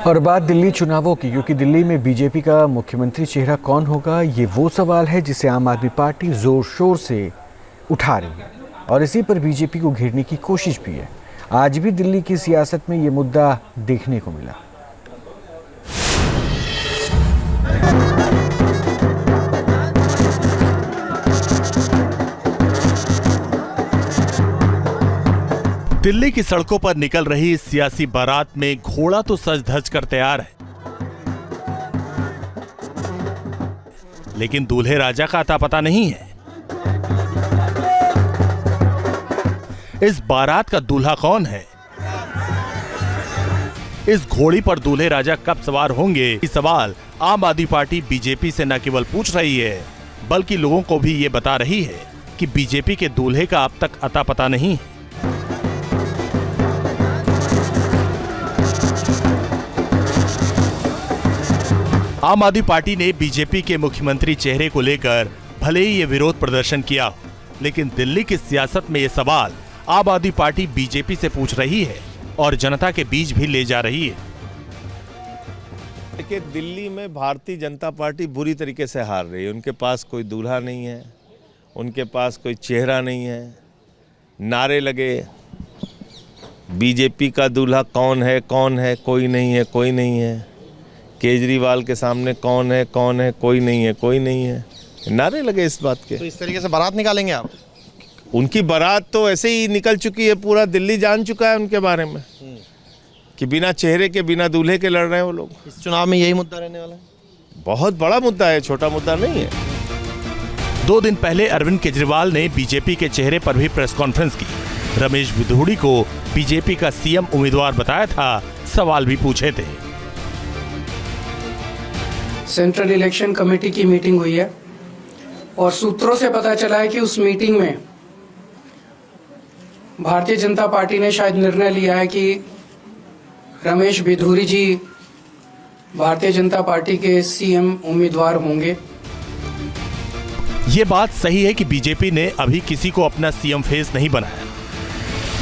और बात दिल्ली चुनावों की, क्योंकि दिल्ली में बीजेपी का मुख्यमंत्री चेहरा कौन होगा, ये वो सवाल है जिसे आम आदमी पार्टी जोर शोर से उठा रही है और इसी पर बीजेपी को घेरने की कोशिश भी है। आज भी दिल्ली की सियासत में ये मुद्दा देखने को मिला। दिल्ली की सड़कों पर निकल रही इस सियासी बारात में घोड़ा तो सज धज कर तैयार है, लेकिन दूल्हे राजा का अता पता नहीं है। इस बारात का दूल्हा कौन है? इस घोड़ी पर दूल्हे राजा कब सवार होंगे? ये सवाल आम आदमी पार्टी बीजेपी से न केवल पूछ रही है, बल्कि लोगों को भी ये बता रही है कि बीजेपी के दूल्हे का अब तक अता पता नहीं है। आम आदमी पार्टी ने बीजेपी के मुख्यमंत्री चेहरे को लेकर भले ही ये विरोध प्रदर्शन किया, लेकिन दिल्ली की सियासत में ये सवाल आम आदमी पार्टी बीजेपी से पूछ रही है और जनता के बीच भी ले जा रही है। देखिए, दिल्ली में भारतीय जनता पार्टी बुरी तरीके से हार रही है। उनके पास कोई दूल्हा नहीं है, उनके पास कोई चेहरा नहीं है। नारे लगे, बीजेपी का दूल्हा कौन है, कोई नहीं है, कोई नहीं है। केजरीवाल के सामने कौन है, कोई नहीं है, कोई नहीं है। नारे लगे इस बात के। तो इस तरीके से बारात निकालेंगे आप? उनकी बारात तो ऐसे ही निकल चुकी है, पूरा दिल्ली जान चुका है उनके बारे में कि बिना चेहरे के, बिना दूल्हे के लड़ रहे हैं वो लोग। इस चुनाव में यही मुद्दा रहने वाला है? बहुत बड़ा मुद्दा है, छोटा मुद्दा नहीं है। 2 दिन पहले अरविंद केजरीवाल ने बीजेपी के चेहरे पर भी प्रेस कॉन्फ्रेंस की। रमेश बिधूड़ी को बीजेपी का सीएम उम्मीदवार बताया था, सवाल भी पूछे थे। सेंट्रल इलेक्शन कमेटी की मीटिंग हुई है और सूत्रों से पता चला है कि उस मीटिंग में भारतीय जनता पार्टी ने शायद निर्णय लिया है कि रमेश बिधूरी जी भारतीय जनता पार्टी के सीएम उम्मीदवार होंगे। ये बात सही है कि बीजेपी ने अभी किसी को अपना सीएम फेस नहीं बनाया,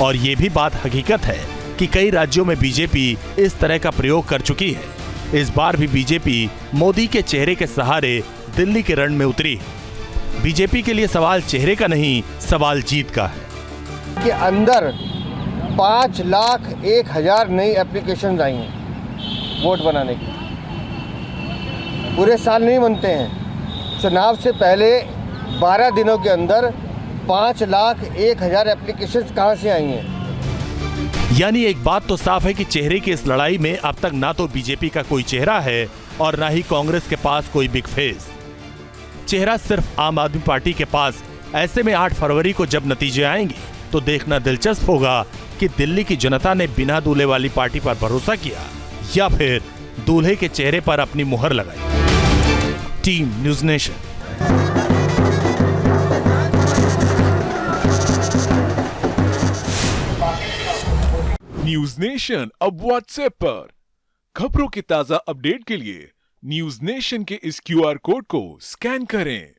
और ये भी बात हकीकत है कि कई राज्यों में बीजेपी इस तरह का प्रयोग कर चुकी है। इस बार भी बीजेपी मोदी के चेहरे के सहारे दिल्ली के रण में उतरी है। बीजेपी के लिए सवाल चेहरे का नहीं, सवाल जीत का है। के अंदर 5,01,000 नई एप्लीकेशन आई हैं वोट बनाने की। पूरे साल नहीं बनते हैं। चुनाव से पहले 12 दिनों के अंदर 5,01,000 एप्लीकेशन कहाँ से आई हैं? यानी एक बात तो साफ है कि चेहरे की इस लड़ाई में अब तक ना तो बीजेपी का कोई चेहरा है और ना ही कांग्रेस के पास कोई बिग फेस। चेहरा सिर्फ आम आदमी पार्टी के पास। ऐसे में 8 फरवरी को जब नतीजे आएंगे तो देखना दिलचस्प होगा कि दिल्ली की जनता ने बिना दूल्हे वाली पार्टी पर भरोसा किया या फिर दूल्हे के चेहरे पर अपनी मुहर लगाई। Team news nation. News nation अब व्हाट्सएप पर। खबरों के ताजा अपडेट के लिए न्यूज नेशन के इस QR कोड को स्कैन करें।